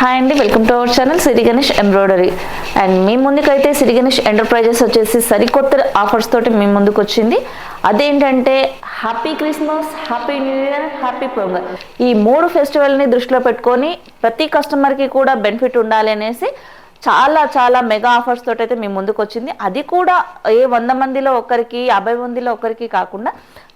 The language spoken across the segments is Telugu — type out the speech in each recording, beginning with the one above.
హాయ్ అండి, welcome to our channel Siri Ganesh embroidery. And మీ ముందుకైతే సిరి గణేష్ ఎంటర్ప్రైజెస్ వచ్చేసి సరికొత్త ఆఫర్స్ తోటి మీ ముందుకు వచ్చింది. అదేంటంటే happy Christmas, happy new year, happy pongal. ఈ 3 ఫెస్టివల్ని దృష్టిలో పెట్టుకొని ప్రతి కస్టమర్కి కూడా బెనిఫిట్ ఉండాలి అనేసి చాలా చాలా మెగా ఆఫర్స్ తోటి అయితే మీ ముందుకు వచ్చింది. అది కూడా 100 మందిలో ఒకరికి, 50 మందిలో ఒకరికి కాకుండా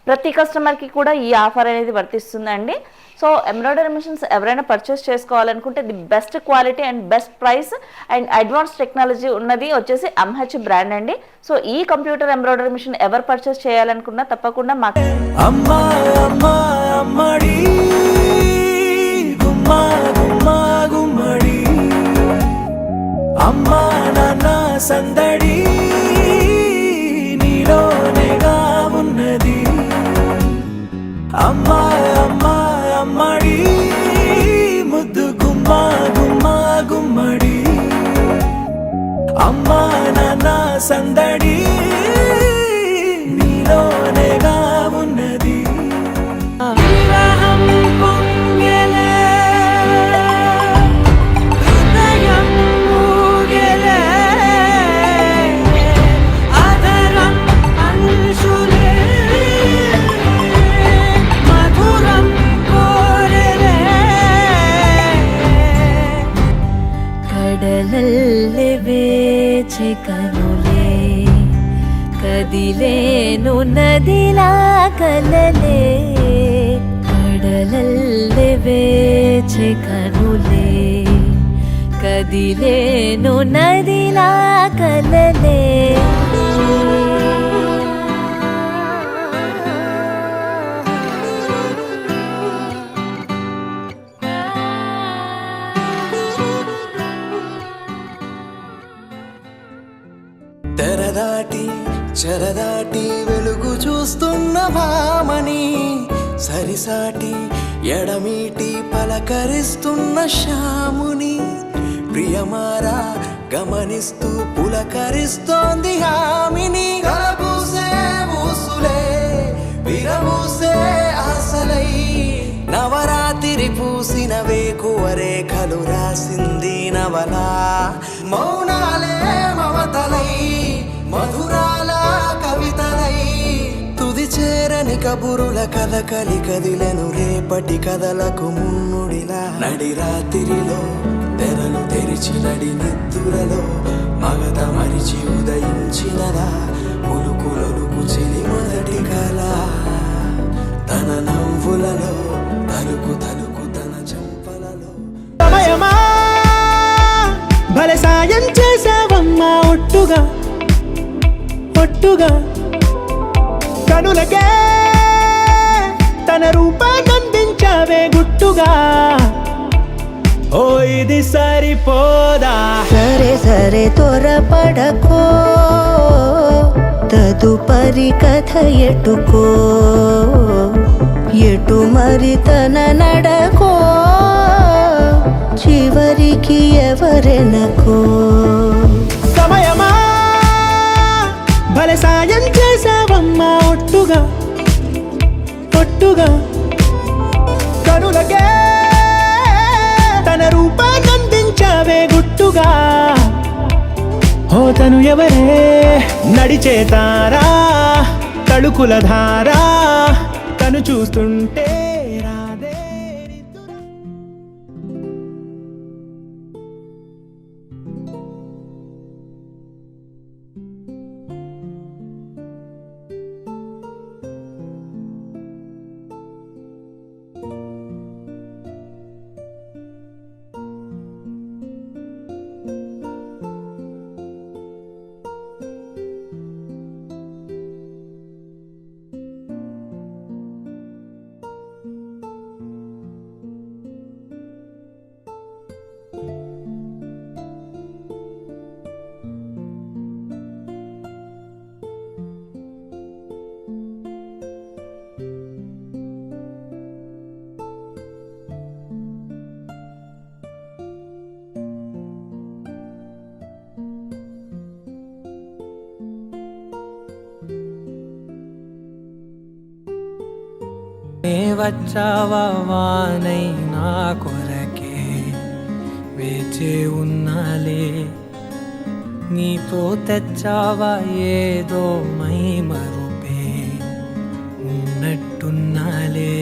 ప్రతి కస్టమర్కి కూడా ఈ ఆఫర్ అనేది వర్తిస్తుందండి. సో ఎంబ్రాయిడరీ మిషన్స్ ఎవరైనా పర్చేస్ చేసుకోవాలనుకుంటే the best quality and best price and advance technology ఉన్నది వచ్చేసి ఎంహెచ్ బ్రాండ్ అండి. సో ఈ కంప్యూటర్ ఎంబ్రాయిడరీ మిషన్ ఎవరు పర్చేస్ చేయాలనుకున్నా తప్పకుండా మాకు సందడి నీలోనేగా ఉన్నది. అమ్మా అమ్మా అమ్మడి ముద్దు గుమ్మా గుమ్మా గుమ్మడి. అమ్మా నాన్న సందడి నీలోనేగా ఉన్నది. కనులే కదిలేను నదిలా కలలే కడలల్లె వేచె కనులే కదిలేను నదిలా కలలే. తెరదాటి చెరదాటి వెలుగు చూస్తున్న భామని, సరిసాటి ఎడమీటి పలకరిస్తున్న శ్యాముని, ప్రియమారా గమనిస్తూ పులకరిస్తోంది హామిని. కలబూసే ఊసులే విరబూసే ఆశలై, నవరాత్రి పూసిన వేకువరేఖలు రాసింది నవలా. మౌనాలే మమతలై మధురాల కవితలై, తుది చేరని కబురుల కథ కలి కదిలను రేపటి కథలకు మున్నుడిలా. నడి రాత్రిలో తెరలు తెరిచి నడి నిద్దురలో మగత మరిచి ఉదయించినదా ములుకులొలుకు చెలి మొదటి కళ. తన నవ్వులలో తలుకు తలుకు తన చెంపలలో. సమయమా భలే సాయం చేసావమ్మా ఒట్టుగా ఒట్టుగా, కనులకే తన రూపాన్నందించావే గుట్టుగా. ఓ ఇది సరిపోదా, సరే సరే త్వరపడకో, తదుపరి కథ ఎటుకో, ఎటు మరి తన నడకో, చివరికి ఎవరెనకో. సమయమా భలే సాయం చేసావమ్మా ఒట్టుగా ఒట్టుగా, కనులకే తన రూపాన్నందించావే గుట్టుగా. ఓ తను ఎవరే నడిచే తారా తళుకుల ధారా, తను చూస్తుంటే రాదే. వచ్చావా వానై నా కొరకే, వేచే ఉన్నాలే నీతో తెచ్చావా ఏదో మై మరుపే ఉన్నట్టున్నాలే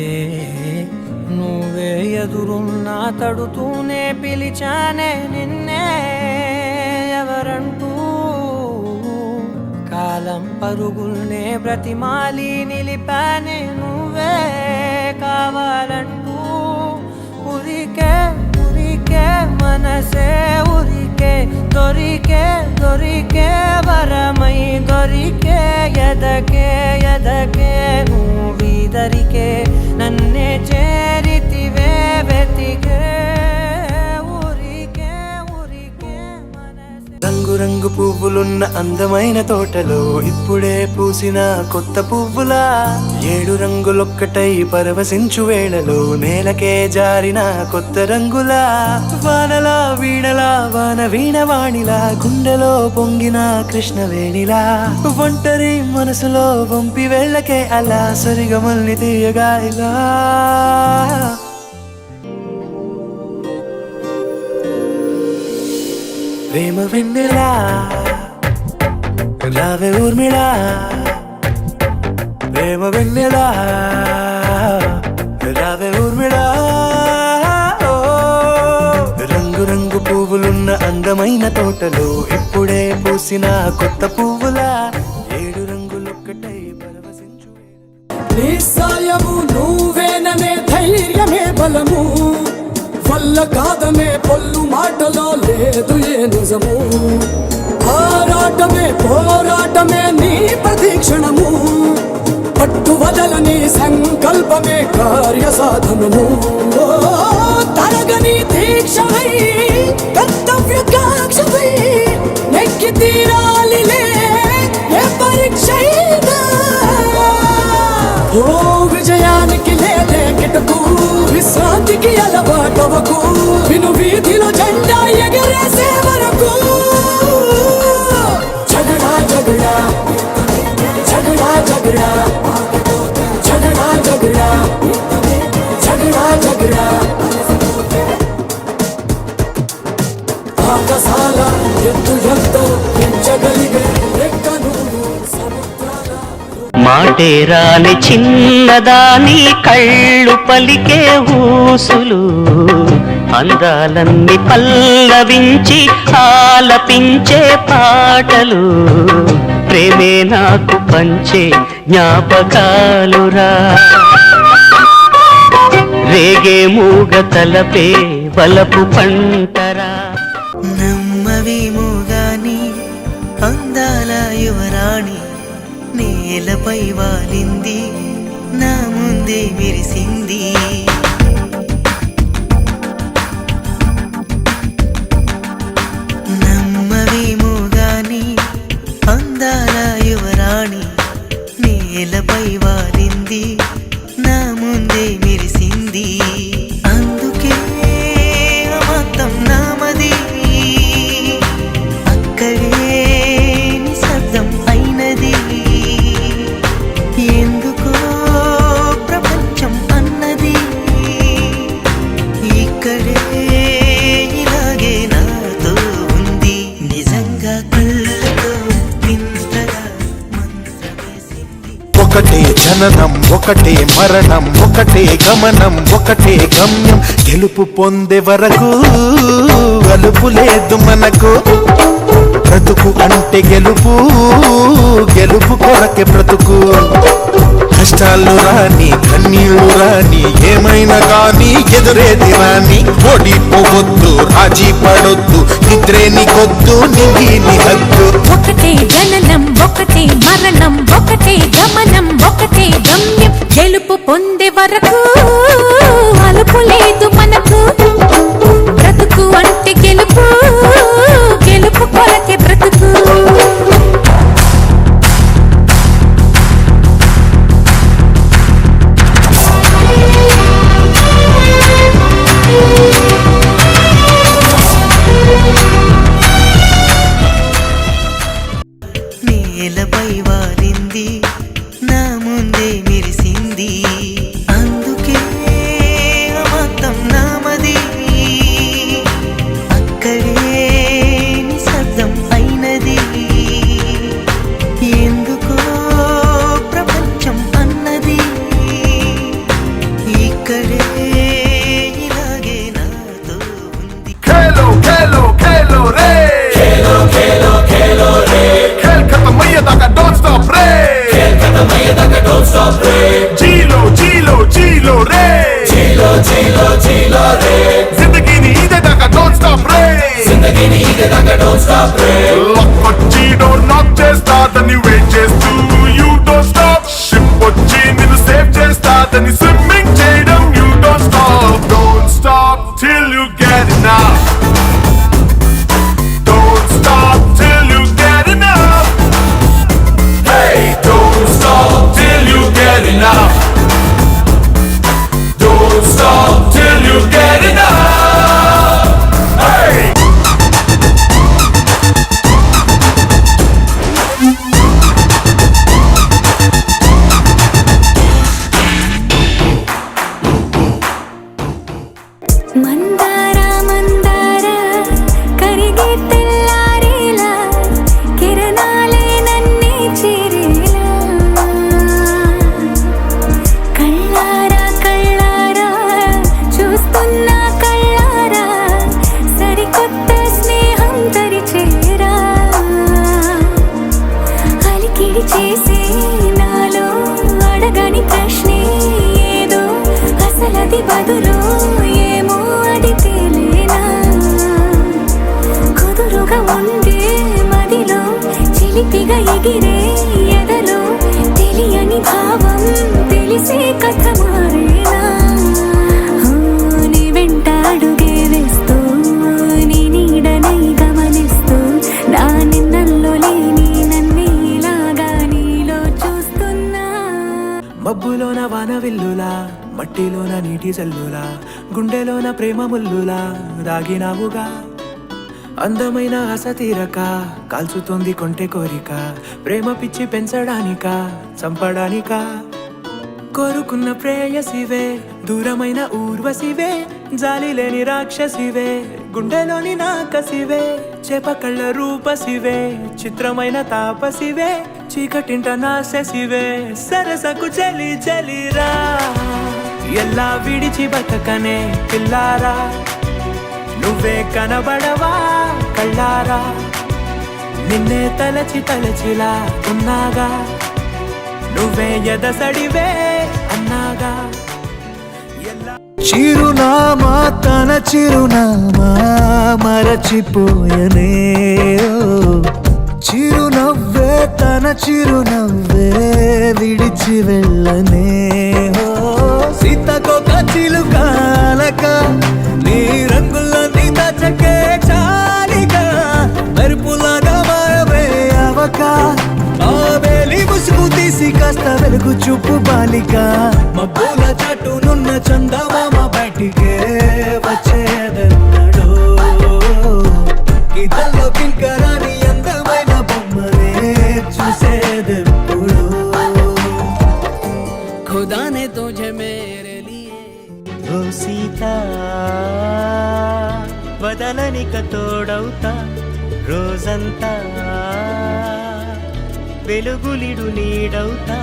నువ్వే ఎదురున్నా తడుతూనే పిలిచానే నిన్నే ఎవరంటూ కాలం పరుగుల్నే బ్రతిమాలి నిలిపానే నువ్వే కావాలంటూ ఉరికే ఉరికే మనసే ఉరికే దొరికే దొరికే వరమై దొరికే ఎదకే ఎదకే నువ్విదరికే నన్నే చేరితివే వెతికే ఊరికే ఊరికే మనసే రంగు రంగు పువ్వులున్న అందమైన తోటలో ఇప్పుడే పూసిన కొత్త పువ్వులా 7 రంగులొక్కటై పరవశించు వేళలో నేలకే జారిన కొత్త రంగులా వానలా వీణలా వాన వీణవాణిలా గుండెలో పొంగిన కృష్ణవేణిలా ఒంటరి మనసులో వంపి వెళ్ళకే అలా సరిగమల్ని తీయగా ఇలా ప్రేమ వెన్నెలా రావే ఊర్మిళా ప్రేమ వెన్నెలా రావే ఊర్మిళా రంగు రంగు పువ్వులున్న అందమైన తోటలో ఇప్పుడే పూసిన కొత్త పువ్వులా 7 రంగులొక్కటై పరవశించు నీ సాయము నువ్వేననే ధైర్యమే బలము వల్ల కాదనే పొల్లు మాటలో లేదు ఏ నిజము ఆరాటమే పోరాటమే నీ ప్రతీక్షణము పట్టు వదలని సంకల్పమే కార్య సాధనము తరగని దీక్షవై కర్తవ్య కాక్షవై నెక్కి తీరాలిలే ఏ పరీక్షైనా ఓ విజయానికి లేదే కిటకు విశ్రాంతికి అలవాటవకు విను వీధిలో జెండా ఎగరేసే వరకు జగడా జగడా జగడా జగడా జగడా జగడా జగడా జగడా ఆకాశాల ఎత్తు ఎంతో పెంచగలిగే రెక్కను సముద్రాల మాటే రాని చిన్నదాని కళ్ళు పలికే ఊసులు అందాలన్నీ పల్లవించి ఆలపించే పాటలు ప్రేమే నాకు పంచే జ్ఞాపకాలురా రేగే మూగ తలపే వలపు పంటరా నమ్మవేమో గాని అందాల యువరాణి నేలపై వాలింది నా ముందే మెరిసింది నమ్మవేమో గాని అందాల యువరాణి నేలపై వాలింది నా ముందే మెరిసింది అందుకే అమంతం నామది అక్కడే నిశ్శబ్దం అయినది ఎందుకో ప్రపంచం అన్నది ఇక్కడే ఇలాగే నాతో ఉంది నిజంగా కళ్ళతో వింతగా మంత్రమేసింది ఒకటే జననం ఒకటే మరణం ఒకటే గమనం ఒకటే గమ్యం గెలుపు పొందే వరకు అలుపు లేదు మనకు బ్రతుకు అంటే గెలుపు గెలుపు కొరకే బ్రతుకు కష్టాలు రాని కన్నీళ్లు రాని ఏమైనా కానీ ఎదురేది రాని ఓడిపోవద్దు రాజీ పడొద్దు నిద్రే నీకొద్దు నింగి హద్దు ఒకటే జననం ఒకటే మరణం ఒకటే గమనం ఒకటే గమ్యం గెలుపు పొందే వరకు అలుపు లేదు మనకు బ్రతుకు అంటే గెలుపు గెలుపు కొరకే బ్రతుకు నేలపై వాలింది నా ముందే మెరిసింది అందుకే ఈగెదాకా don't stop రే జీలో జీలో జీలో రే జీలో జీలో జీలో రే జిందగీని ఈగెదాకా don't stop రే జిందగీని ఈగెదాకా don't stop రే లక్కొచ్చి డోర్ నాక్ చేస్తాదని వెయిట్ చేస్తూ you don't stop షిప్ వచ్చి నిన్ను సేవ్ చేస్తాదని స్విమ్మింగ్ చేయడం you don't stop till you get enough don't stop till you get enough Hey, don't stop till you get enough. Don't stop till you get enough. Hey. మందార మందార కరిగే తెల్లారేలా కిరణాలే నన్నే చేరేలా కళ్ళారా కళ్ళారా చూస్తున్నా కళ్ళారా సరికొత్త స్నేహం తరిచేరా అలికిడి చేసే నాలో అడగని ప్రశ్నే ఏదో అసలది బదులు ఏమో అది తేలేనా కుదురుగా ఉండే మదిలో చిలిపిగా ఎగిరే ఎదలో తెలియని భావం తెలిసే కథ మారేనా నీ వెంట అడుగే వేస్తూ నీ నీడనై గమనిస్తూ నా నిన్నల్లో లేని నన్నే ఇలాగా నీలో చూస్తున్నా మబ్బులోన వాన విల్లులా మట్టిలోన నీటి జల్లులా గుండెలోన ప్రేమ ముల్లులా దాగినావుగా అందమైన ఆశ తీరక కాల్చుతోంది కొంటె కోరిక ప్రేమ పిచ్చి పెంచడానిక చంపడానిక కోరుకున్న ప్రేయసివే దూరమైన ఊర్వశివే జాలి లేని రాక్షసివే గుండెలోని నాకసివే చేప కళ్ళ రూపసివే చిత్రమైన తాపసివే చీకటింట నాశసివే సరసకు చలి చలిరా ఎలా విడిచి బతకనే పిల్లారా నువ్వే కనబడవా కళ్ళారా నిన్నే తలచి తలచిలా ఉన్నాగా నువ్వే ఎదసడివే అన్నాగా చిరునామా తన చిరునామా మరచిపోయనే చిరునవ్వే తన చిరునవ్వే విడిచి వెళ్ళనే సీతకొక చిలుకాలక నీ రంగులన్నీ దచకే చాలిక మెరుపులాగా మారవే అవక ఆ వేలి ముసుగు తీసి కాస్త వెలుగు చూపు బాలిక మబ్బుల చాటునున్న చందమామ బయటికే వచ్చేదన్నాడు గీతల్లో కింకరాని అందమైన బొమ్మనే చూసేదెప్పుడు खुदा ने तुझे मेरे लिए ఓ సీత వదలనిక తోడవుతా రోజంతా వెలుగులిడు నీడవుతా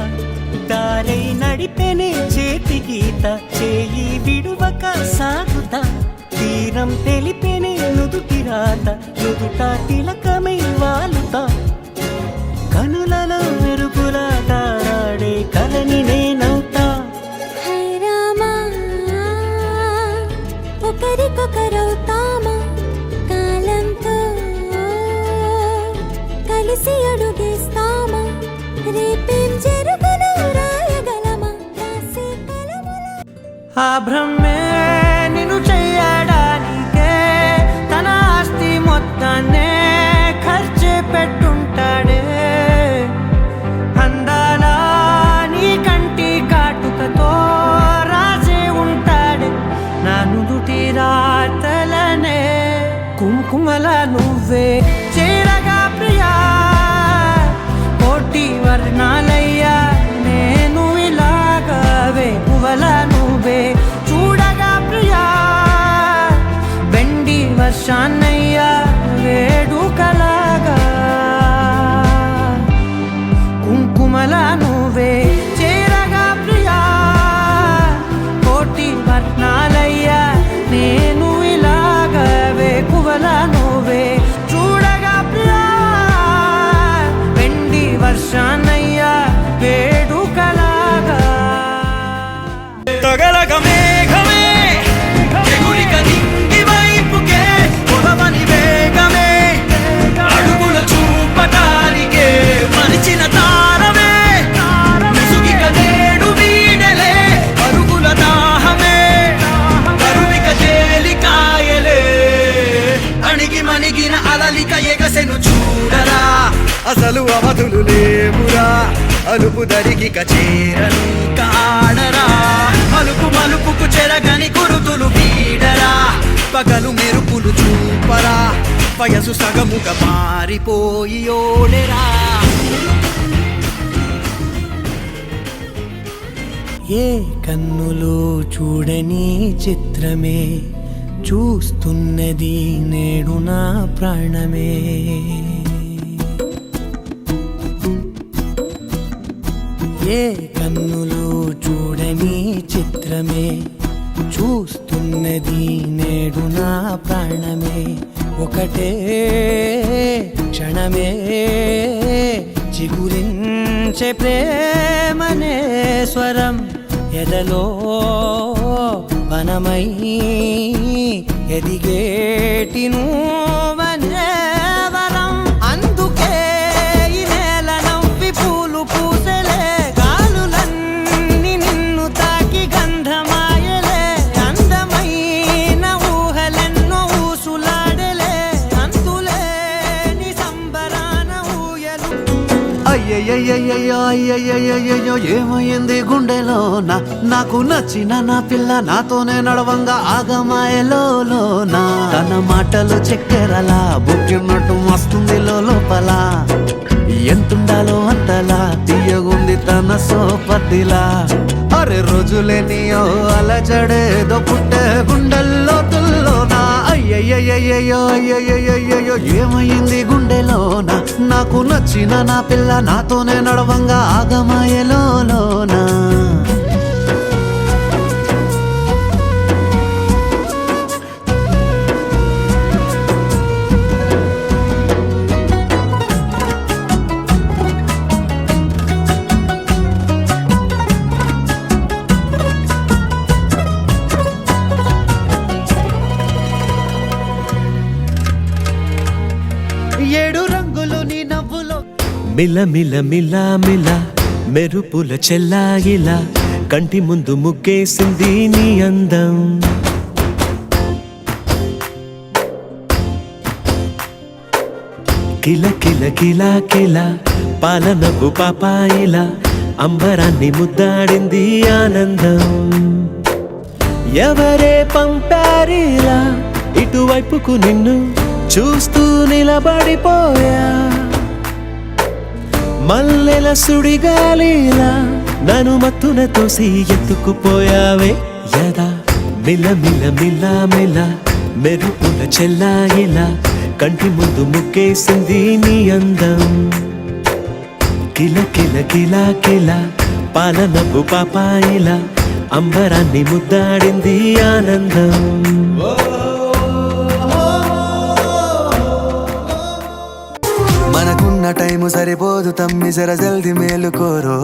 దారై నడిపెనే చేతి గీత చేయి విడువక సాగుతా తీరం తెలిపెనే నుదుటి రాత నుదుట తిలకమై వాలుతా కనులలో మెరుపులా తారాడే కలని నేనవుతా హై రామా ఒకరికొకరవుతామా కాలంతో కలిసి అడుగేస్తామా రేపేం జరుగునో రాయగలమా రాసే కలములో ఆ భ్రమే నిన్ను చెయ్యడానికే తన ఆస్తి మొత్తాన్నే ఖర్చు పెట్టుంటాడే అందాల నీ కంటి కాటుకతో రాజే ఉంటాడే నా నుదుటి రాతలనే కుంకుమల నువ్వే చేరగా ప్రియా కోటి వర్ణాలయ్యా నేను ఇలాగవే పువ్వల నువ్వే చూడగా ప్రియా వెండి వర్షాన్నయ్యా వేడుకలాగా కుంకుమల నువ్వే చేరగా ప్రియా కోటి వర్ణాలయ్యా నేను ఇలాగవే పువ్వల నువ్వే చూడగా ప్రియా వెండి వర్షాన్నయ్యా వేడుక దిగిన అలలిక ఎగసెను చూడరా అసలు అవధులు లేవురా అలుపు దరికి కచేరను కాడరా మలుపు మలుపుకు చెరగని గురుతులు వీడరా పగలు మెరుపులు చూపరా వయసు సగముగా మారిపోయి ఓడెరా ఏ కన్నులో చూడని చిత్రమే చూస్తున్నది నేడు నా ప్రాణమే ఏ కన్నులో చూడని చిత్రమే చూస్తున్నది నేడు నా ప్రాణమే ఒకటే క్షణమే చిగురించే ప్రేమనే స్వరం ఎదలో వనమై ఎదిగేటి నువ్వనే వరం అందుకే ఈ నేల నవ్వి పూలు పూసలే గాలులన్నీ నిన్ను తాకి గంధమాయలే అందమైన ఊహలెన్నో ఊసులాడలే అంతులేని సంబరాన ఊయలు అయ్యయ్యయ్యయ్యో అయ్యయ్యయ్యయ్యో ఏమైంది గుండెలోన నాకు నచ్చిన నా పిల్ల నాతోనే నడవంగా ఆగమాయలోన తన మాటలు చక్కెరలా బుక్కినట్టు వస్తుంది లోపల ఎంతుండాలో అంతలా తీయగుంది తన సోపతిలా అరే రోజులేనియో అలజడేదో పుట్టే గుండెల్లో తుల్లోనా అయ్యయ్యయ్యయ్యో అయ్యయ్యయ్యో ఏమైంది గుండెలోన నాకు నచ్చిన నా పిల్ల నాతోనే నడవంగా ఆగమాయలోనా ఏడు రంగులు నీ నవ్వులో మిల మిల మిల మిల మెరుపుల చెల్లాయిలా కంటి ముందు ముగ్గేసింది నీ అందం కిల కిల కిల కిల పాలనపు పాపాయిలా అంబరాన్ని ముద్దాడింది ఆనందం ఎవరే పంపారిలా ఇటువైపుకు నిన్ను చూస్తూ నిలబడిపోయా మల్లెల సుడిగాలిలా నన్ను మత్తున తోసి ఎత్తుకుపోయావే యదా మిల మిల మిల మిల మెరుపుల చెల్లాయిలా కంటి ముందు ముగ్గేసింది నీ అందం కిల కిల కిల కిల పాలనపు పాపాయిలా అంబరాన్ని ముద్దాడింది ఆనందం మనకున్న టైము సరిపోదు తమ్మి జర జల్ది మేలుకోరో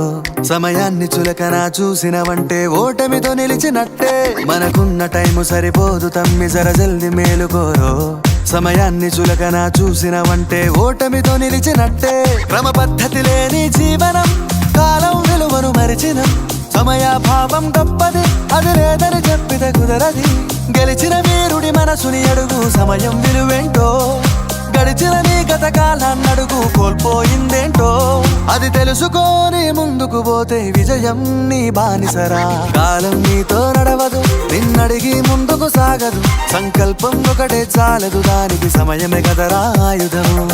సమయాన్ని చులకన చూసినవంటే ఓటమితో నిలిచినట్టే మనకున్న టైము సరిపోదు తమ్మి జర జల్ది మేలుకోరో సమయాన్ని చులకన చూసినవంటే ఓటమితో నిలిచినట్టే క్రమ పద్ధతి లేని జీవనం కాలం విలువను మరిచినం సమయాభావం గొప్పది అది లేదని చెప్పితే కుదరది గెలిచిన వీరుడి మనసుని అడుగు సమయం విలువేంటో గడిచిన నీ గత కాలాన్నడుగు కోల్పోయిందేంటో అది తెలుసుకొని ముందుకు పోతే విజయం నీ బానిసరా కాలం నీతో నడవదు నిన్నడిగి ముందుకు సాగదు సంకల్పం ఒకటే చాలదు దానికి సమయమే కదరా ఆయుధము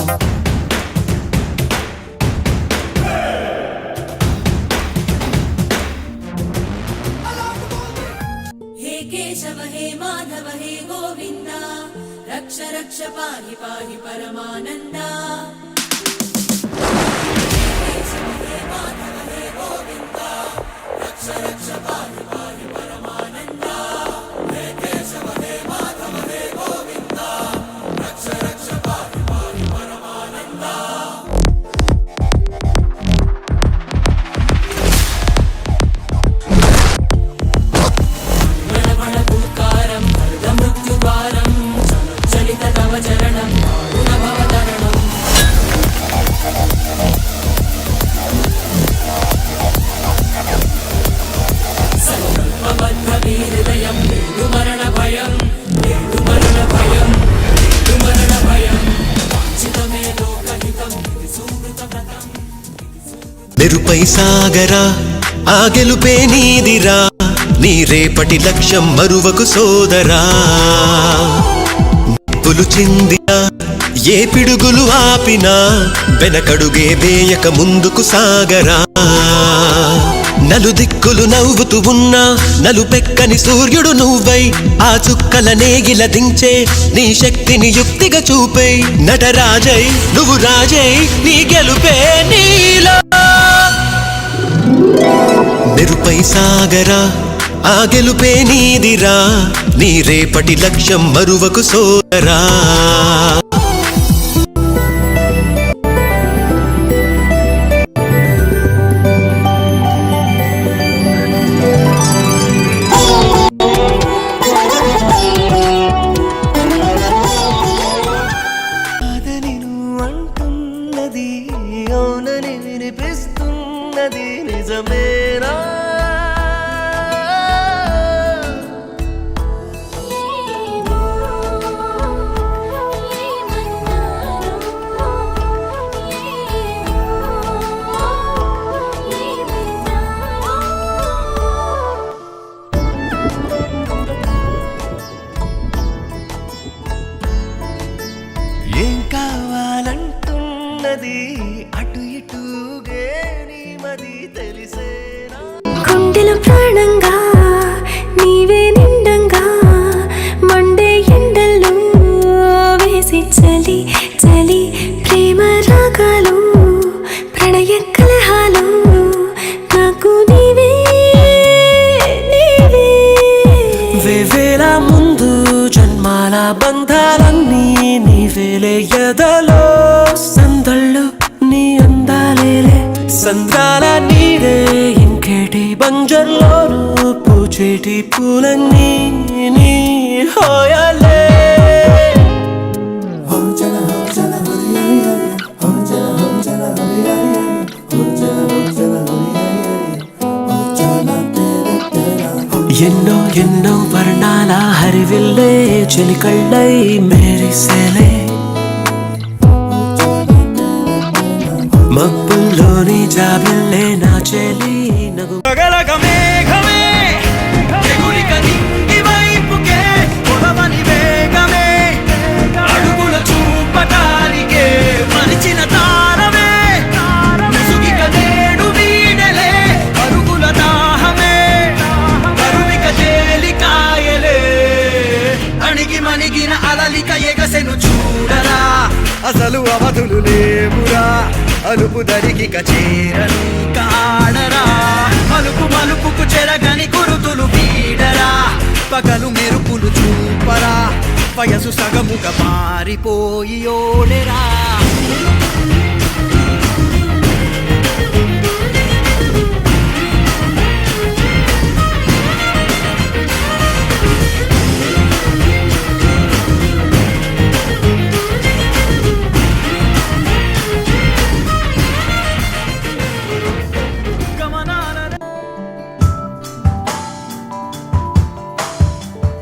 हे केशव हे माधव हे गोविन्द रक्ष रक्ष पाहि पाहि परमानन्दा మెరుపై సాగరా ఆ గెలుపే నీదిరా నీ రేపటి లక్ష్యం మరువకు సోదరా నిప్పులు చిందినా ఏ పిడుగులు ఆపినా వెనకడుగే వేయక ముందుకు సాగరా నలుదిక్కులు నవ్వుతూ ఉన్నా నలుపెక్కని సూర్యుడు నువ్వై ఆ చుక్కల నేగిల దించే నీ శక్తిని యుక్తిగా చూపై నటరాజై నువ్వు రాజై నీ గెలుపే నీలో మెరుపై సాగరా ఆ గెలుపే నీదిరా నీ రేపటి లక్ష్యం మరువకు సోదరా అవునని వినిపిస్తున్నది నిజమేనా ఏం కావాలంటున్నది అటు ఇటుగే నీ మది తెలిసేనా గుండెలో ప్రాణంగా నీవే నిండంగా మండే ఎండల్లో వేసి చలి చలి ప్రేమ రాగాలు ప్రణయ కలహాలు నాకు నీవే నీవే వేవేల ముందు జన్మాల బంధాలన్నీ నీవేలే ఎదలో సందళ్ళు నీ అందాలేలే సంద్రాల నీడే ఇంకేటి బంజర్లోను పూచేటి పూలన్నీ నీ హోయలే ఎన్నో ఎన్నో వర్ణాల హరివిల్లే చిలికళ్ళై మేరిసేలే మబ్బుల్లోని జాబిల్లే నా చెలి నగు గగలగ మేఘమే ఎగురిక నింగి వైపుకే పొడవని వేగమే అడుగుల చూపటానికే మరిచిన తారమే ముసుగిక నేడు వీడలే అరుగుల దాహమే కరువిక తేలికాయలే అణిగి మణిగిన అలలిక ఎగసెను చూడరా అసలు అవధులు లేవురా అలుపు దరికి చేరని కాడరా మలుపు మలుపుకు చెరగని గురుతులు వీడరా పగలు మెరుపులు చూపరా వయసు సగముగా మారిపోయి ఓడెరా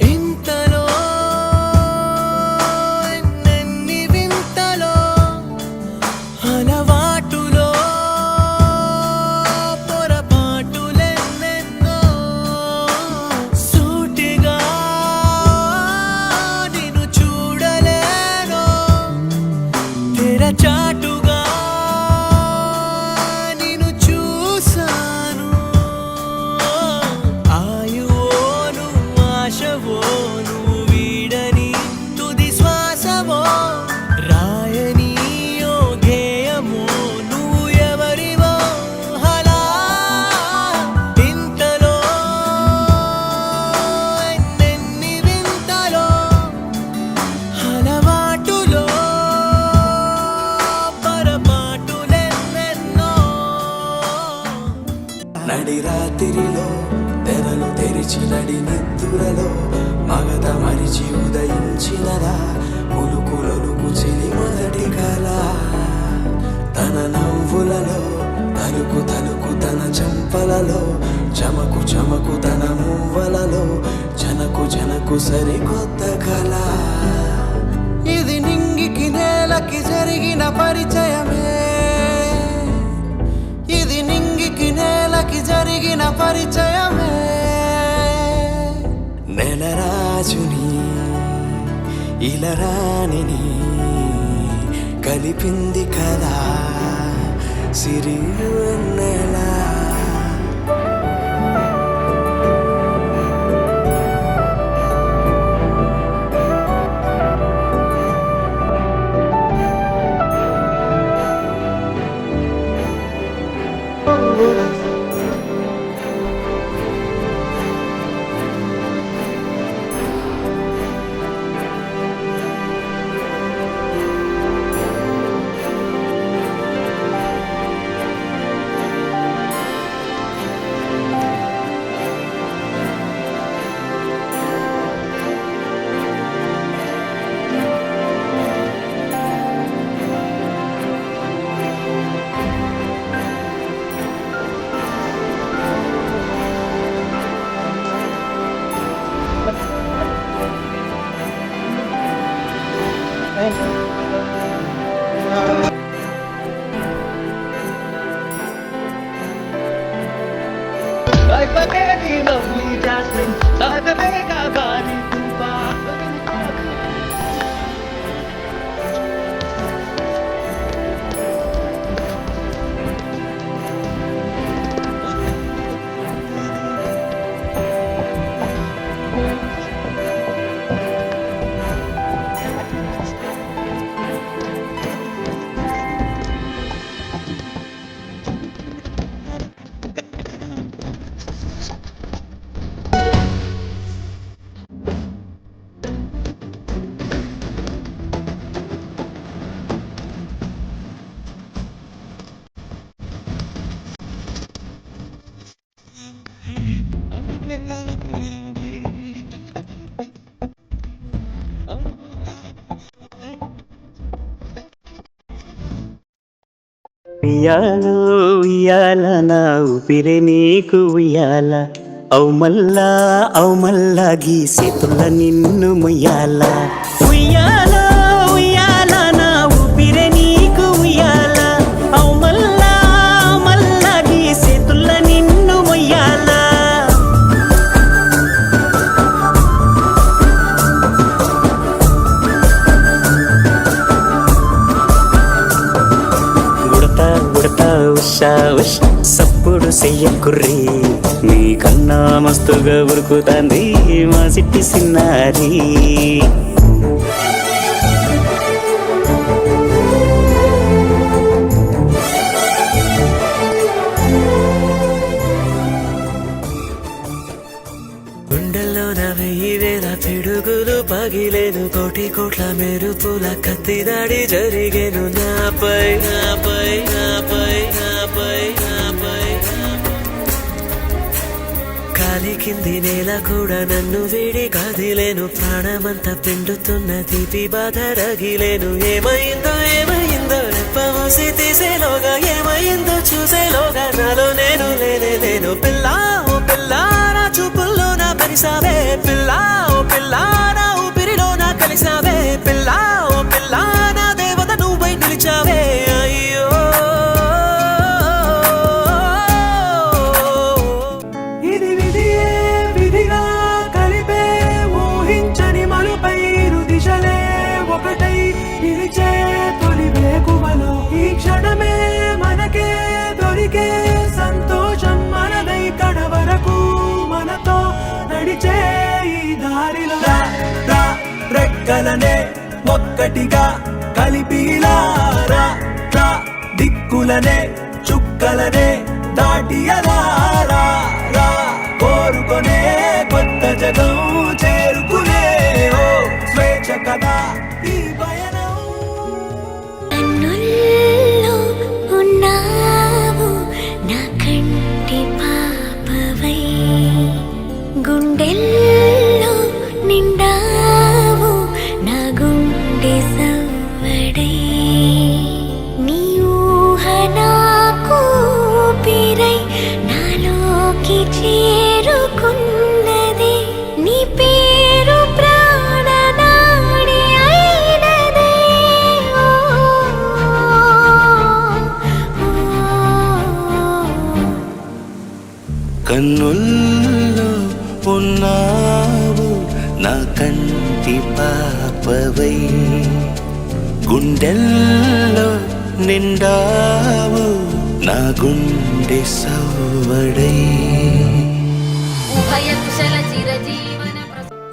ఇంతలో ఎన్నెన్ని వింతలో అలవాటులో పొరపాటులెన్నెన్నో సూటిగా నిన్ను చూడలేను తెరచాటుగా నిన్ను చూసాను ఆయువోను ఆశవోను వీడని తుది శ్వాసవో రాయని ఓ గేయమో నువ్వు ఎవరివో హలా ఇంతలో ఎన్నెన్ని వింతలో అలవాటులో పొరపాటులెన్నెన్నో నడి రాత్రిలో తెరలు తెరిచి నడి నిద్దురలో మగత మరిచి ఉదయించినదా పులుకులొలుకు చెలి మొదటి కళ తన నవ్వులలో తలుకు తలుకు తన చెంపలలో చమకు చమకు తన మువ్వలలో జనకు జనకు సరికొత్త కళ ఇది నింగికి నేలకి జరిగిన పరిచయమే ఇది పరిచయమే నెలరాజుని ఇలరాణిని కలిపింది కదా సిరివెన్నెలా. ఉయ్యాలో ఉయ్యాల నా ఊపిరే నీకు ఉయ్యాల అవు మల్లా గీసేతుల నిన్ను ముయ్యాల. ఉయ్యాలో ఉయ్యాల నా ఊపిరే నీకు ఉయ్యాల అవు మల్లా గీసేతుల నిన్ను ముయ్యాల. ఉషా ఉష్ సప్పుడు చెయ్యకుర్రీ నీ కన్నా మస్తుగా ఉరుకుతాంది మా సిట్టి సిన్నారి. గుండెల్లో నా 1000 పిడుగులు పగిలేను, కోటి కోట్ల మెరుపుల కత్తి దాడి జరిగేను నాపై నాపై నాపై నాపై నాపై. కాలి కింది నేల కూడా నన్ను వీడి కదిలేను, ప్రాణమంతా పిండుతున్న తీపి బాధ రగిలేను. ఏమైందో ఏమైందో రెప్పమూసి తీసేలోగా, ఏమైందో చూసేలోగా నాలో నేను లేనే లేను. పిల్లా ఓ పిల్లా నా చూపుల్లో నా పరిసావే, పిల్లా ఓ పిల్లా నా ఊపిరిలో నా కలిసావే, పిల్లా ఓ పిల్లా నా దేవత నువ్వై నిలిచావే. అయ్యో ఇది విధియే విధిగా కలిపే ఊహించని మలుపై దిశలే ఒకటై నిలిచే తొలి వేకువలో ఈ క్షణమే మనకే దొరికే సంతోషం మనదై కడవరకు మనతో నడిచే ఈ దారిలో. రెక్కలనే ఒక్కటిగా కలిపిలారా, దిక్కులనే చుక్కలనే దాటియలారా, కోరుకొనే కొత్త జగం చేరుకునే ఓ స్వేచ్ఛ కదా ఈ పయనం. కన్నుల్లో ఉన్నావు నా కంటి పాపవై, గుండెల్లో నిండావు నా గుండె సవ్వడై. నీ ఊహ నాకు ఊపిరై నా కన్నుల్లో ఉన్నావు నా కంటి పాపవై, గుండెల్లో నిండావు నా గుండె సవ్వడై.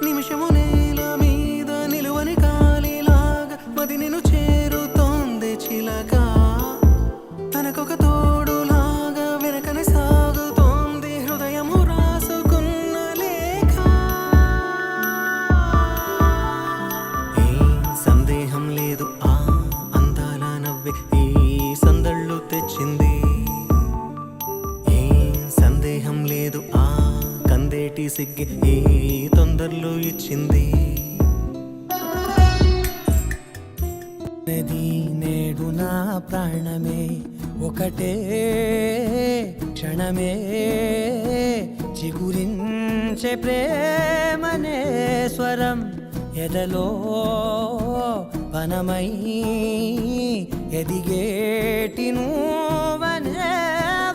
నిమిషము నేల మీద నిలువని కాలిలాగా మది నిన్ను చేరుతోంది చిలక, తనకొక తోడులాగా వెనకని సాగుతోంది హృదయము రాసుకున్న లేఖ. ఏం సందేహం లేదు ఆ అందాల నవ్వే ఈ సందళ్ళు తెచ్చింది, ఏం సందేహం లేదు ఆ కందేటి సిగ్గి ఈ తొందరలు ఇచ్చింది. నది నేడు నా ప్రాణమే ఒకటే క్షణమే చిగురించే ప్రేమనే స్వరం ఎదలో వనమై ఎదిగేటి నువ్వనే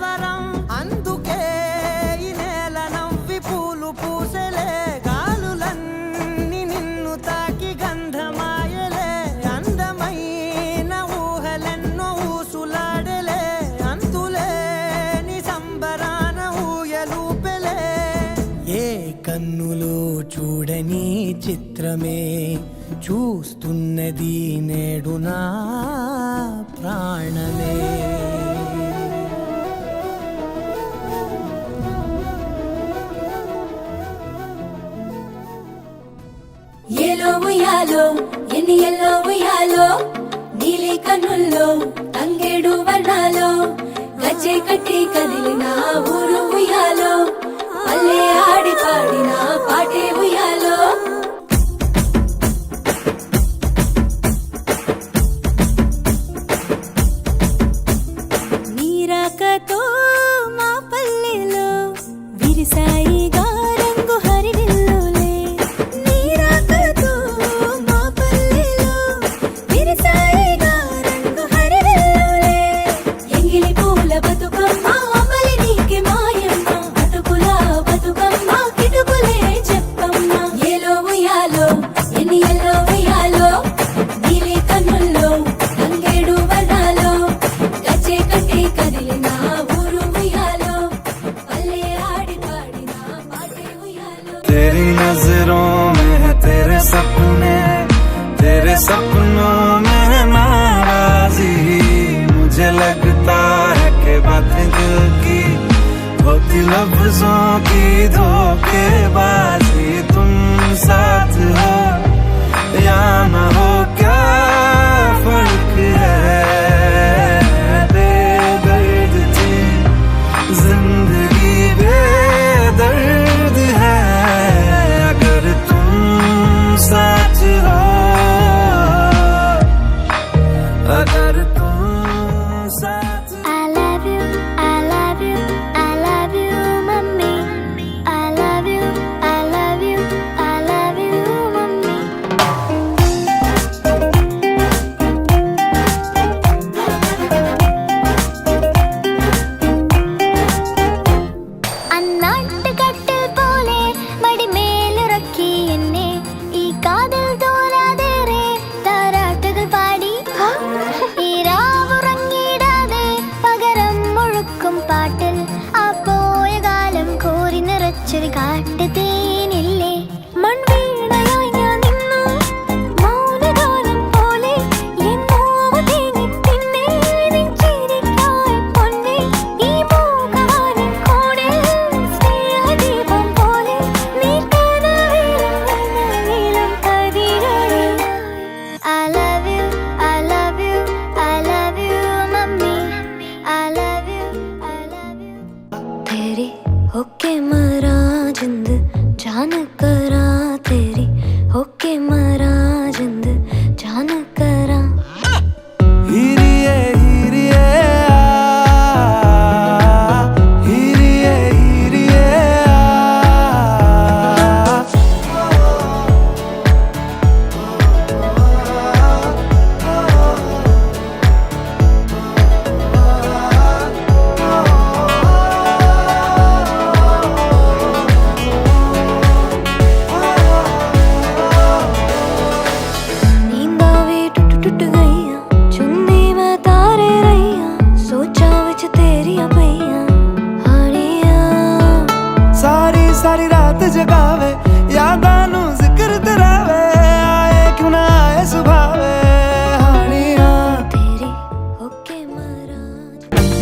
వరం. అందుకే ఈ నేల నవ్వి పూలు పూసలే, గాలులన్నీ నిన్ను తాకి గంధమాయలే, అందమైన ఊహలెన్నో ఊసులాడలే, అంతులేని సంబరాన ఊయలూపెలే. ఏ కన్నులో చూడని చిత్రమే చూస్తున్నది నేడు నా ప్రాణమే. ఏలో ఉయ్యాలో ఎన్ని ఎల్లో ఉయ్యాలో, నీలి కన్నుల్లో తంగేడు వర్ణాలో, గజ్జె కట్టి కదిలిన ఊరు ఉయ్యాలో, పల్లె ఆడి పాడిన పాటే ఉయ్యాలో. నీరాకతో మా పల్లెలో విరిసాయిగా రంగు హరివిల్లులే, నీరాకతో మా పల్లెలో విరిసాయిగా రంగు హరివిల్లులే. ఎంగిలి పూల బతుకమ్మ అమలి నీకి మాయమ్మ, అటుకుల బతుకమ్మ కిటుకులే చెప్పమ్మ. ఏలో ఉయ్యాలో ఎన్ని ఎల్లో ఉయ్యాలో, నీలి కన్నుల్లో తంగేడు వర్ణాలో, గజ్జె కట్టి కదిలిన ఊరు ఉయ్యాలో, పల్లె ఆడి పాడిన పాటే ఉయ్యాలో. तेरी नजरों में है तेरे सपने, तेरे सपनों में है नाराजी, मुझे लगता है कि बातें दिल की होती लफ्जों की धोखेबाजी. तुम साथ हो या ना हो क्या फर्क है, बेदर्द थी जिंदगी बेदर्द है, अगर तुम साथ हो, अगर तुम साथ. I love you, I love you, I love you, mummy. I love you, I love you, I love you, mummy.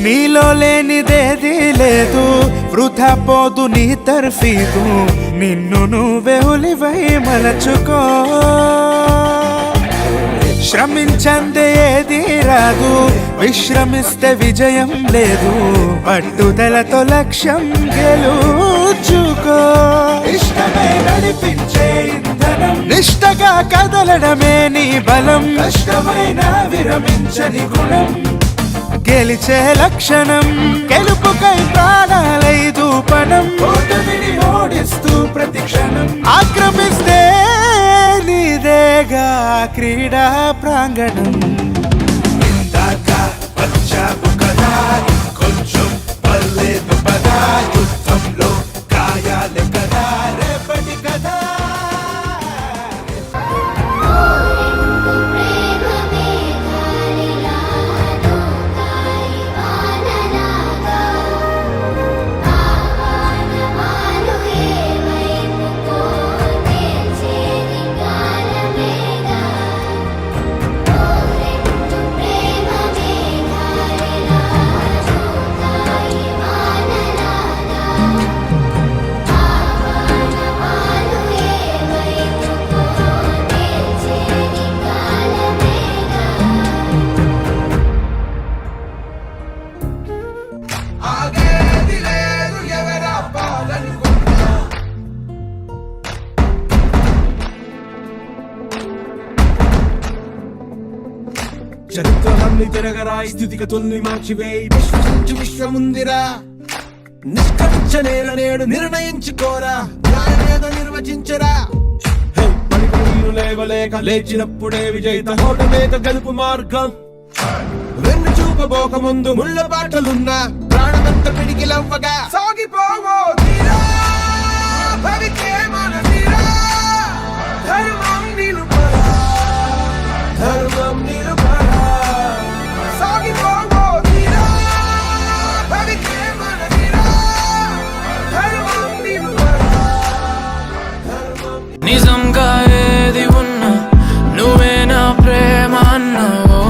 నీలో లేనిదేది లేదు, వృధా పోదు నీ తర్ఫీదు, నిన్ను నువ్వే ఉలివై మలచుకో. శ్రమించందే ఏది రాదు, విశ్రమిస్తే విజయం లేదు, పట్టుదలతో లక్ష్యం గెలుచుకో. ఇష్టమే నడిపించే ఇంధనం, నిష్టగా కదలడమే నీ బలం, కష్టమైన విరమించని గుణం, గెలిచే లక్షణం, గెలుపుకై ప్రాణాలై దూపడం, ఓటమిని ఓడిస్తూ ప్రతి క్షణం ఆక్రమిస్తే నీదేగా క్రీడా ప్రాంగణం. ఇందాక వచ్చావు కదా, కొంచెం పర్లేదు పదా, యుద్ధంలో గాయాలే కదా రేపటి కదా. చరిత్రలన్నీ తిరగరాయి, స్థితిగతుల్ని మార్చివేయి, విశ్వసించి విశ్వముందిరా. నిష్కరించ నేల నేడు నిర్ణయించుకోరా, న్యాయమేదో నిర్వచించరా. పడిపోయిను లేవలేక లేచినప్పుడే విజయిత, ఓటమేక గెలుపు మార్గం. వెన్ను చూపబోక ముందు ముళ్ళ బాటలున్నా, ప్రాణమంత పిడికిలవ్వగా సాగిపోవో తీరా. భవికే మన తీరా, ధర్మం నిలుపరా, ధర్మం నిలుపరా. సాగిపోవో తీరా, భవికే మన తీరా, ధర్మం నిలుపరా, ధర్మం. నిజంగా ఏది ఉన్నా నువ్వే నా ప్రేమ అన్నావో.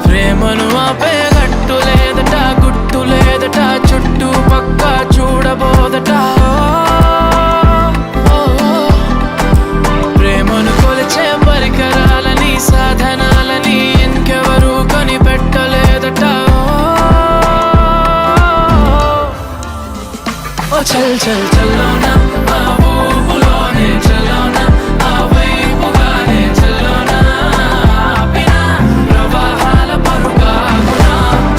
ప్రేమను ఆపే గట్టు లేదట, గుట్టు లేదట, చుట్టూ పక్క చూడబోదట. ప్రేమను కొలిచే పరికరాలని, సాధనాలని ఇంకెవరూ కనిపెట్టలేదట. ఓ చల్ చల్ చల్లోనా, ఆ ఊపులోనే చల్లోనా, ఆ వైపుగానే చల్లోనా, ఆపిన ప్రవాహాల పరుగాగునా.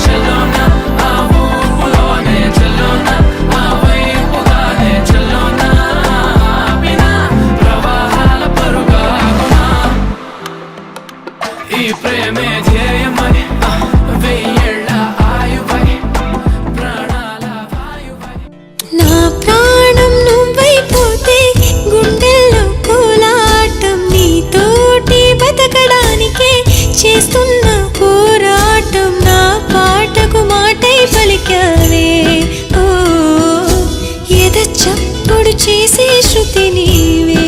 చల్లోనా, ఆ ఊపులోనే చల్లోనా, ఆ వైపుగానే చల్లోనా, ఆపిన ప్రవాహాల పరుగాగునా. ఈ ప్రేమే ధ్యేయమై, వెయ్యేళ్ళ ఆయువై, ప్రాణాల వాయువై. నా ప్రాణం నువ్వైపోతే గుండెల్లో కోలాటం, నీతోటి బతకడానికే చేస్తున్న పోరాటం. నా పాటకు మాటై పలికావే, ఓ ఎద చప్పుడు చేసే శృతి నీవే.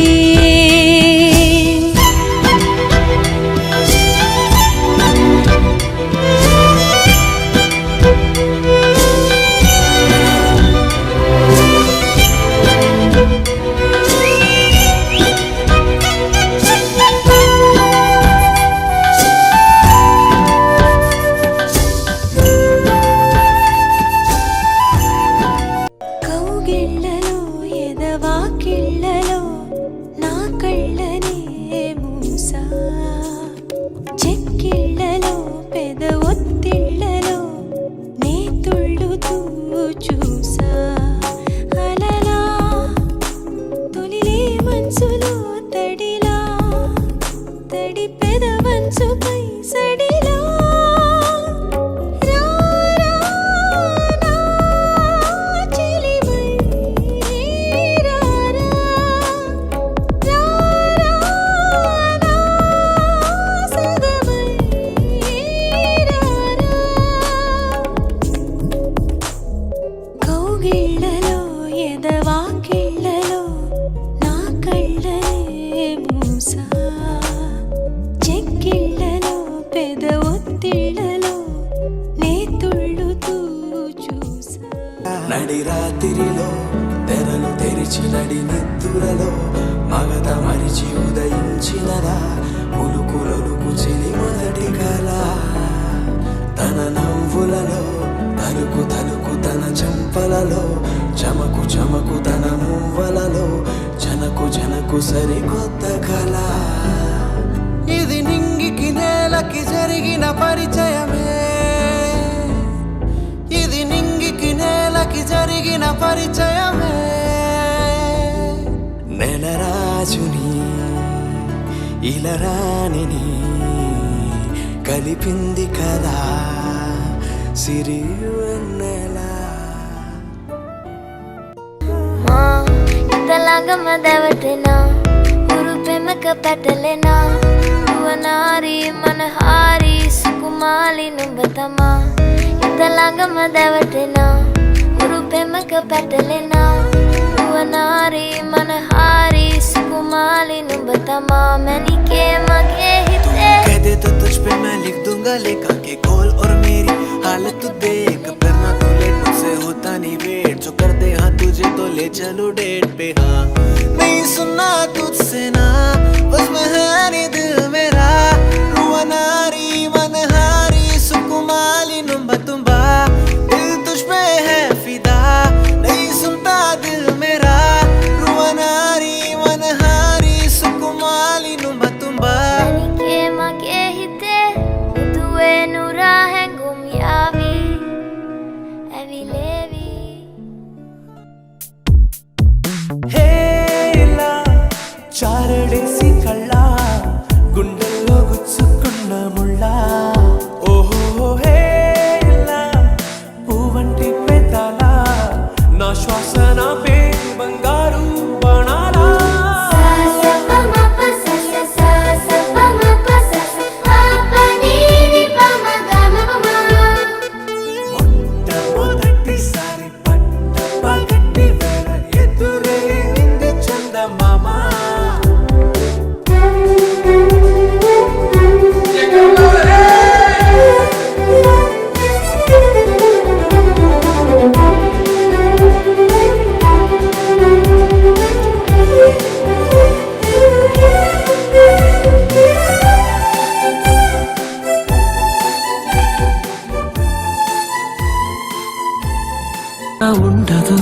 కౌగిళ్ళలో ఎదవాకిళ్ళలో నా కళ్ళనే మూసా, చెక్కిళ్ళలో పెద ఒత్తిళ్ళలో నే తుళ్ళుతూ చూసా. అలలా తొలిలే మనసులో తడిలా, తడి పెద వంచుపై సడిలా. కౌగిళ్ళలో ఎదవాకిళ్ళలో నా కళ్ళనే మూసా, చెక్కిళ్ళలో రాత్రిలో తెరలు తెరిచి నడి నిద్దురలో మగత మరిచి ఉదయించినదా ఉలుకులొలుకు చెలి మొదటి కళ తన నవ్వులలో తలుకు తలుకు తన చెంపలలో చమకు చమకు తన మువ్వలలో జనకు జనకు సరికొత్త కళ ఇది నింగికి నేలకి జరిగిన పరిచయమే ఇది నింగికి నేలకి జరిగిన పరిచయమే నెలరాజుని ఇలరాణిని కలిపింది కదా సిరి వెన్నెల ఇంతలాగా మదవటేనా గురు ప్రేమక పెట్టలేనా యువనారి మనహారి సుకుమాలి నువ్వతమా ఇంతలాగా మదవటేనా గురు ప్రేమక పెట్టలేనా యువనారి మనహారి సుకుమాలి నువ్వతమా मैंने मगे हिते कह दे तो तुझ पे मैं लिख दूंगा लेखा के कॉल और मेरी हालत तू देख फिर ना तो लेट मुझसे होता नहीं वेट जो कर दे हाँ तुझे तो ले चलो डेट पे हाँ नहीं सुनना तुझसे ना बस में है नहीं दिल मेरा रुआनारी मनहारी सुकुमाली नुम्बा तुम्बा दिल तुझ पे है फिदा नहीं सुनता दिल मेरा रुआनारी मनहारी सुकुमाली नुम्बा तुम्बा मैंने मगे हिते तुए नूरा है गुम यावी एवी लेवी హేలా చారడేసి కళ్ళ గుండెల్లో గుచ్చుకున్న ముళ్ళ ఓహో హేలా పువ్వంటి పెదాల నా శ్వాస నా పే బంగారు బాణాలా మొట్టమొదటిసారి పట్ట పగటి వేళ ఎదురైంది చందమామ ఉండదు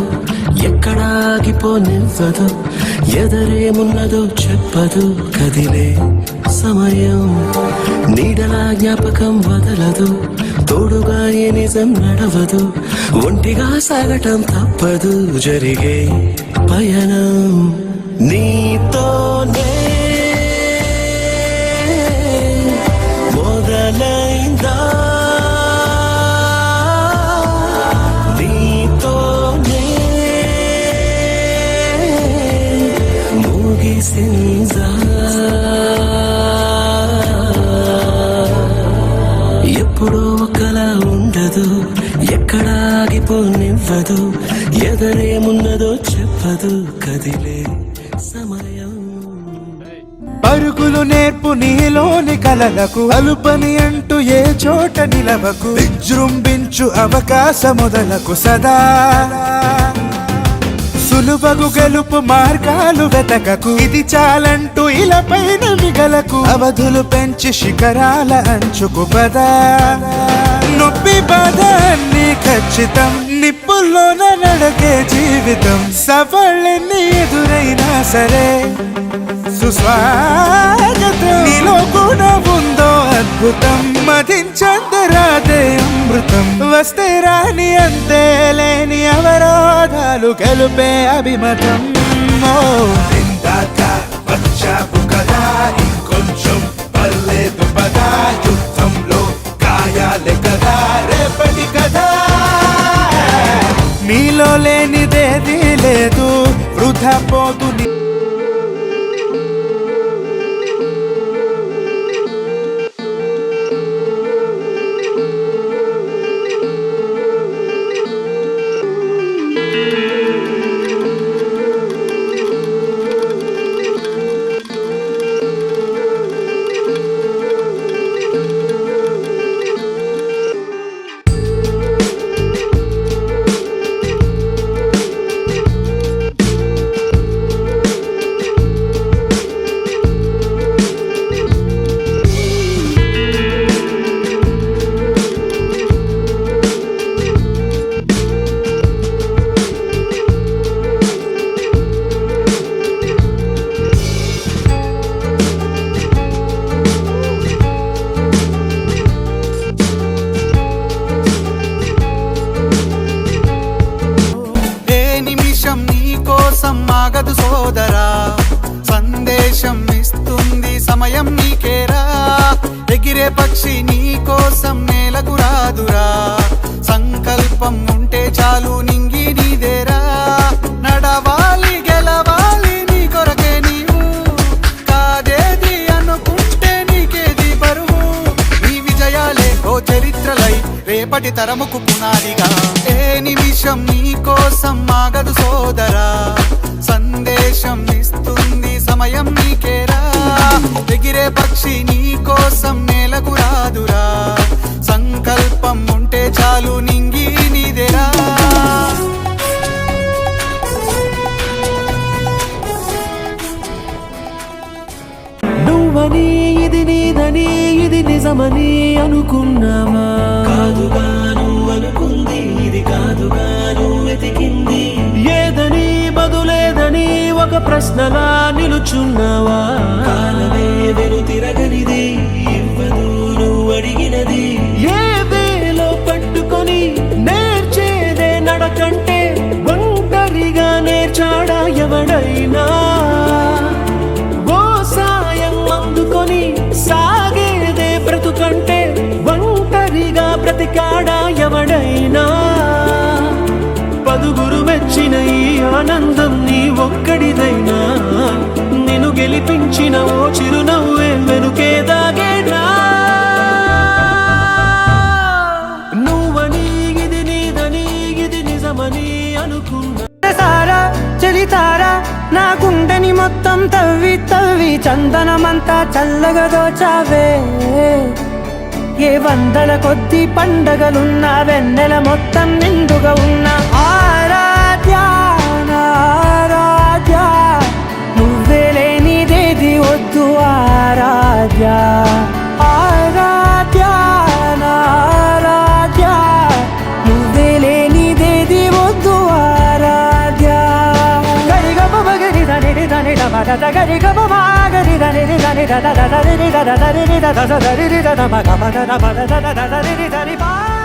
ఎక్కడ ఆగిపోనివ్వదు ఎదరేమున్నదో చెప్పదు కదిలే సమయం నీడలా జ్ఞాపకం వదలదు తోడుగా ఏ నిజం నడవదు ఒంటిగా సాగటం తప్పదు జరిగే పయనం నీతోనే మొదలైందా నీతోనే ముగిసిందా ఎప్పుడో ఒకలా ఉండదు ఎక్కడ ఆగిపోనివ్వదు ఎదరేమున్నదో చెప్పదు కదిలే సమయం పరుగులు నేర్పు నీలోని కలలకు అలుపని అంటూ ఏ చోట నిలవకు విజృంభించు అవకాశముదలకు సదా సులువగు గెలుపు మార్గాలు వెతకకు ఇది చాలంటూ ఇలా పైన మిగలకు అవధులు పెంచి శిఖరాల అంచుకు పదా నొప్పి బాధ అన్ని ఖచ్చితం నిప్పుల్లోన నడకే జీవితం సవాళ్ళెన్ని ఎదురైనా సరే సుస్వాగతం నీలో కూడా ఉందో అద్భుతం మధించందరాదే అమృతం వస్తే రాని అంతే లేని అవరోధాలు గెలుపే అభిమతం వచ్చావు కదా ఇంకొంచెం పర్లేదు పదా యుద్ధంలో గాయాలే కదా రేపటి కదా నీలో లేనిదేది లేదు వృధా పోదు సందేశం ఇస్తుంది సమయం నీకేరా ఎగిరే పక్షి నీ కోసం నేలకు రాదురా సంకల్పం ఉంటే చాలు నింగి నీదేరా నడవాలి గెలవాలి నీ కొరకే నీవు కాదేది అనుకుంటే నీకేది బరువు నీ విజయాలే ఓ చరిత్రలై రేపటి తరముకు పునాదిగా ఏ నిమిషం నీ కోసం ఆగదు సోదరా సందేశం ఇస్తుంది సమయం నీకేరా ఎగిరే పక్షి నీ కోసం నేలకు రాదురా సంకల్పం ఉంటే చాలు నింగి నీదేరా నువ్వని ఇది నీదని ఇది నిజమని అనుకున్నావా కాదుగా నువ్వు అనుకుంది ఇది కాదుగా నువ్వు వెతికింది ఏదని బదులేదని ఒక ప్రశ్నలా నిలుచున్నావా కాలమే వెను తిరగనిది ఇవ్వదు నువ్వు అడిగినది ఏ వేలో పట్టుకొని నేర్చేదే నడకంటే ఒంటరిగా నేర్చాడా ఎవడైనా అందుకొని సాగేదే బ్రతుకంటే ఒంటరిగా బ్రతికాడా ఎవడైనా పదుగురు మెచ్చిన ఈ ఆనందం నీ ఒక్కడిదైనా నిన్ను గెలిపించిన ఓ చిరునవ్వే వెనుకే దాగేనా నువ్వని ఇది నీదని ఇది నిజమని అనుకున్నా సారా చలితారా నా గుండెని మొత్తం తవ్వి తవ్వి చందనమంతా చల్లగా దోచావే ఏ వందల కొద్ది పండగలున్నా వెన్నెల మొత్తం నిండుగా ఉన్న ఆరాధ్య ఆరాధ్య నువ్వే లేనిదేది వద్దు ఆరాధ్య ఆరాధ్య ఆరాధ్య నువ్వే లేనిదేది వద్దు ఆరాధ్య గరిగమ మగరి దని దని మగ గరి గమ మాగరి దని దని దని దని దని దని దని దని దని దని దని దని దని దని దని దని దని